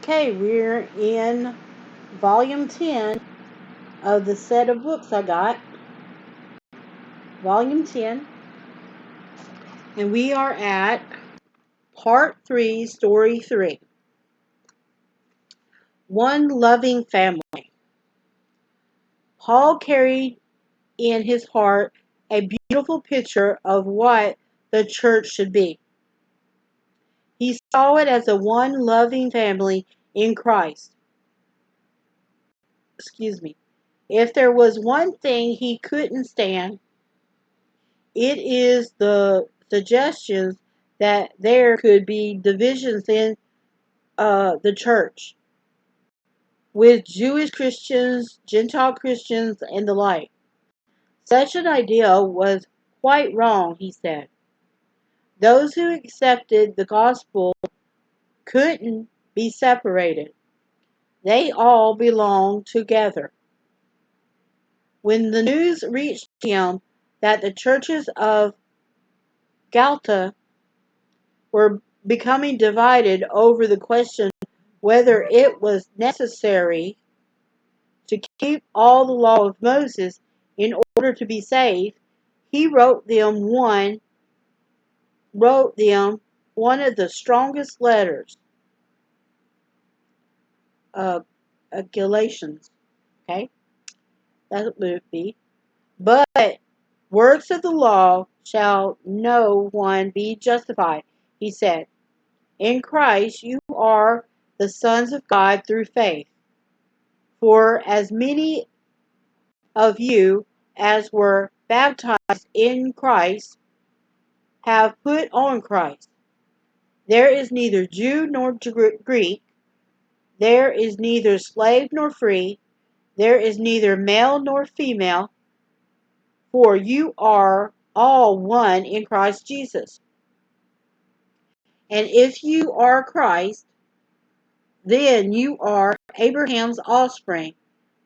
Okay, we're in volume 10 of the set of books I got. Volume 10. And we are at part 3, story 3. One loving family. Paul carried in his heart a beautiful picture of what the church should be. He saw it as a one loving family in Christ. Excuse me. If there was one thing he couldn't stand, it is the suggestions that there could be divisions in the church with Jewish Christians, Gentile Christians, and the like. Such an idea was quite wrong, he said. Those who accepted the gospel couldn't be separated. They all belonged together. When the news reached him that the churches of Galata were becoming divided over the question whether it was necessary to keep all the law of Moses in order to be saved, he wrote them one of the strongest letters, uh, Galatians. Okay, that would be. But works of the law shall no one be justified, he said. In Christ you are the sons of God through faith. For as many of you as were baptized in Christ have put on Christ. There is neither Jew nor Greek, there is neither slave nor free, there is neither male nor female, for you are all one in Christ Jesus. And if you are Christ, then you are Abraham's offspring,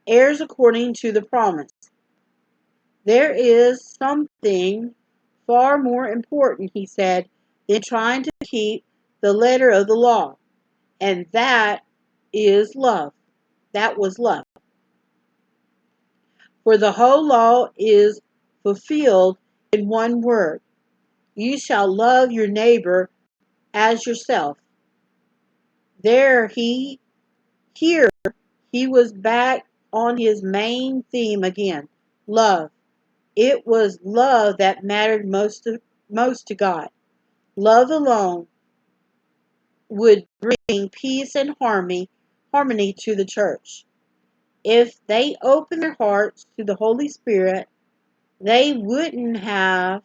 heirs according to the promise. There is something far more important, he said, than trying to keep the letter of the law, and that is love. That was love. For the whole law is fulfilled in one word. You shall love your neighbor as yourself. There here he was back on his main theme again, love. It was love that mattered most to God. Love alone would bring peace and harmony to the church. If they opened their hearts to the Holy Spirit, they wouldn't have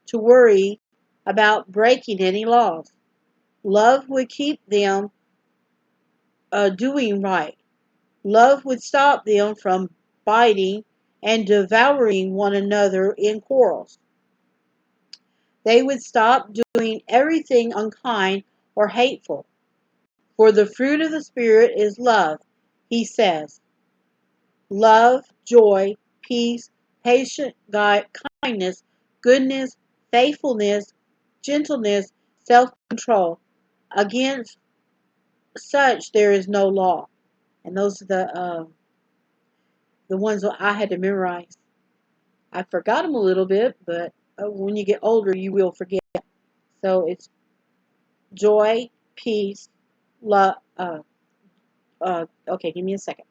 to worry about breaking any laws. Love would keep them doing right. Love would stop them from biting and devouring one another in quarrels. They would stop doing everything unkind or hateful. For the fruit of the Spirit is love, he says. Love, joy, peace, patience, kindness, goodness, faithfulness, gentleness, self-control. Against such there is no law. And those are the ones that I had to memorize. I forgot them a little bit, but when you get older, you will forget. So it's joy, peace, love. Okay, give me a second.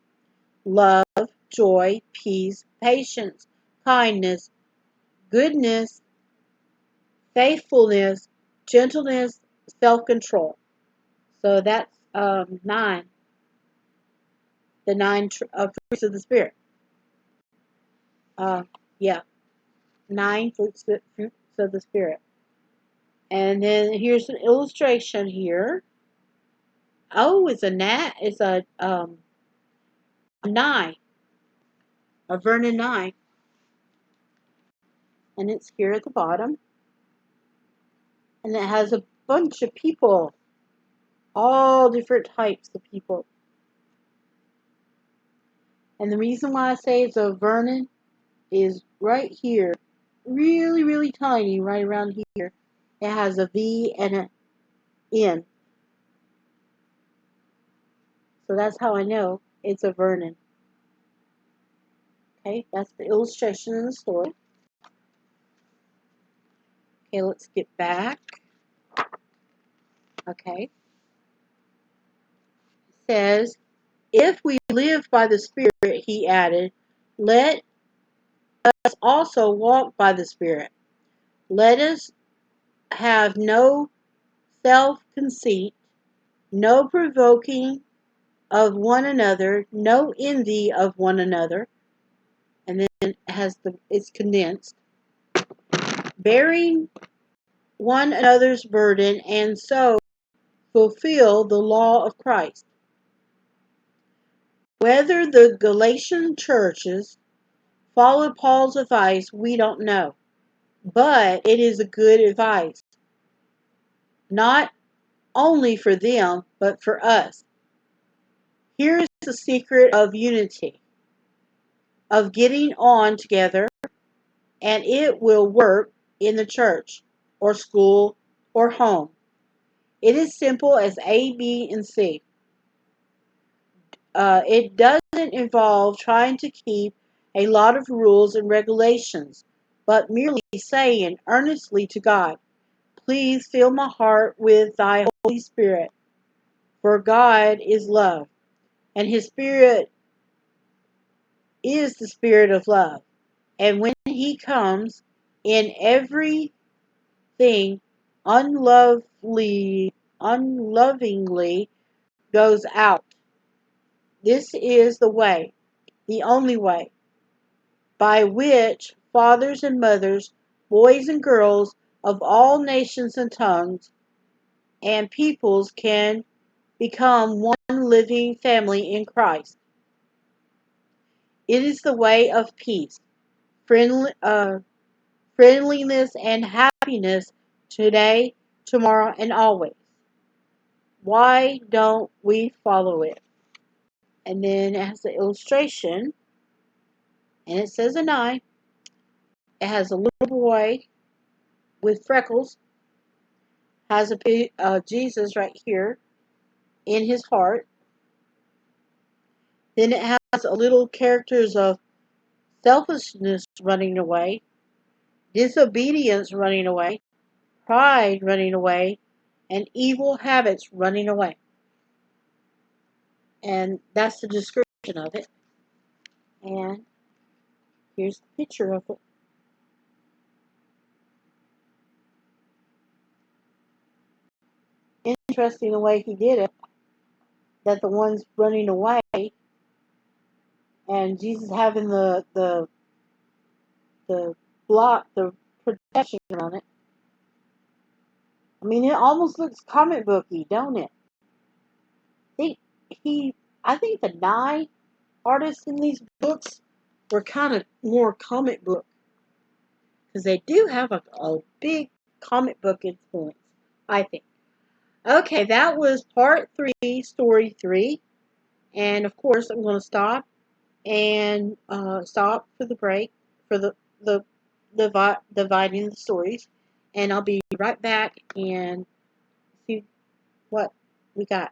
Love, joy, peace, patience, kindness, goodness, faithfulness, gentleness, self-control. So that's 9, the 9 fruits of the Spirit. Uh, yeah, 9 fruits of the Spirit. And then here's an illustration here. Oh, it's a gnat. It's a nine, a Vernon 9, and it's here at the bottom. And it has a bunch of people, all different types of people. And the reason why I say it's a Vernon is right here, really, really tiny, right around here. It has a V and an N. So that's how I know it's a Vernon. Okay, that's the illustration in the story. Okay, let's get back. Okay. It says, if we live by the Spirit, he added, let us also walk by the Spirit. Let us have no self-conceit, no provoking of one another, no envy of one another, and then it's condensed, bearing one another's burden, and so fulfill the law of Christ. Whether the Galatian churches followed Paul's advice, we don't know, but it is a good advice, not only for them, but for us. Here is the secret of unity, of getting on together, and it will work in the church, or school, or home. It is simple as A, B, and C. It doesn't involve trying to keep a lot of rules and regulations, but merely saying earnestly to God, please fill my heart with thy Holy Spirit, for God is love, and his Spirit is the Spirit of love. And when he comes in, everything unlovingly goes out. This is the way, the only way, by which fathers and mothers, boys and girls of all nations and tongues and peoples can become one living family in Christ. It is the way of peace, friendliness, and happiness today, tomorrow, and always. Why don't we follow it? And then it has the illustration, and it says an eye. It has a little boy with freckles, has a Jesus right here in his heart. Then it has a little characters of selfishness running away, disobedience running away, pride running away, and evil habits running away. And that's the description of it. And here's the picture of it. Interesting the way he did it, that the ones running away and Jesus having the block, the protection on it. I mean, it almost looks comic booky, don't it? He, I think the nine artists in these books were kind of more comic book, because they do have a big comic book influence, I think. Okay, that was part 3, story 3. And of course, I'm going to stop and stop for the break for the dividing the stories, and I'll be right back and see what we got.